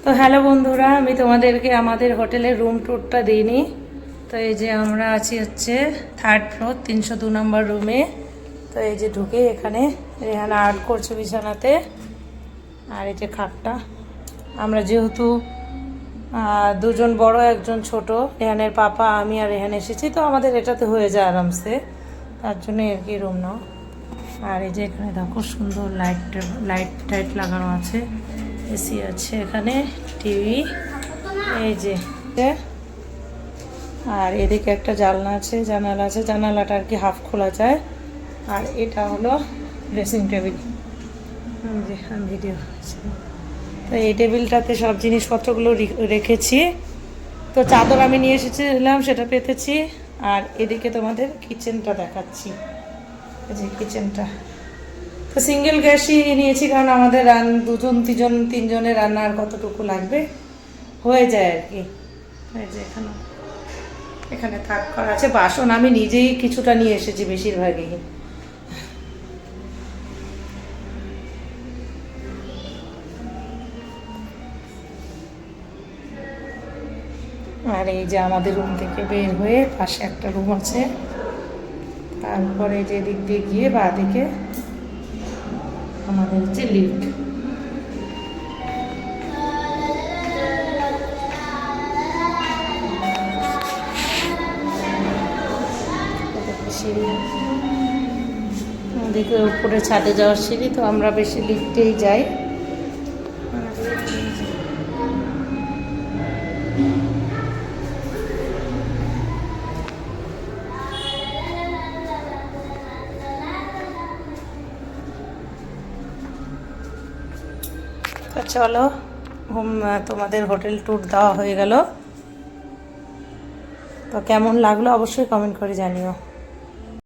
তো হ্যালো বন্ধুরা, আমি তোমাদেরকে আমাদের হোটেলের রুম ট্যুরটা দিইনি। তো এই যে আমরা আছি হচ্ছে 3rd ফ্লোর 302 নম্বর রুমে। তো এই যে ঢুকে এখানে রেহানা আর্ট করছে বিছানাতে, আর এই যে খাটটা। আমরা যেহেতু দুজন বড় একজন ছোট, রেহানের পাপা আমি আর রেহান এসেছি, তো আমাদের এটাতে হয়ে যায় আরামসে, তার জন্য আর কি রুম নাও। আর এই যে এখানে দেখো সুন্দর লাইট টাইট লাগানো আছে, এসি আছে এখানে, টিভি, এই যে। আর এদিকে একটা জানলা আছে, জানালাটা আর কি হাফ খোলা যায়। আর এটা হলো ড্রেসিং টেবিল, যে ভিডিও। তো এই টেবিলটাতে সব জিনিসপত্রগুলো রেখেছি। তো চাদর আমি নিয়ে এসেছিলাম, সেটা পেতেছি। আর এদিকে তোমাদের কিচেনটা দেখাচ্ছি, এই যে কিচেনটা। তো সিঙ্গেল গ্যাসই নিয়েছি, কারণ আমাদের তিনজনের রান্নার কতটুকু লাগবে হয়ে যায় আর কি। এই যে এখানে থাক করা আছে, বাসন আমি নিজেই কিছুটা নিয়ে এসেছি, বেশিরভাগই। আর এই যে আমাদের রুম থেকে বের হয়ে পাশে একটা রুম আছে, তারপরে যে দিক দিয়ে গিয়ে বা দিকে আমাদের হচ্ছে লিফট। সিঁড়ি ওদিকে উপরে ছাদে যাওয়ার সিঁড়ি, তো আমরা বেশি লিফটেই যাই। তো চলো, তোমাদের হোটেল ট্যুর দেওয়া হয়ে গেল। তো কেমন লাগলো অবশ্যই কমেন্ট করে জানিও।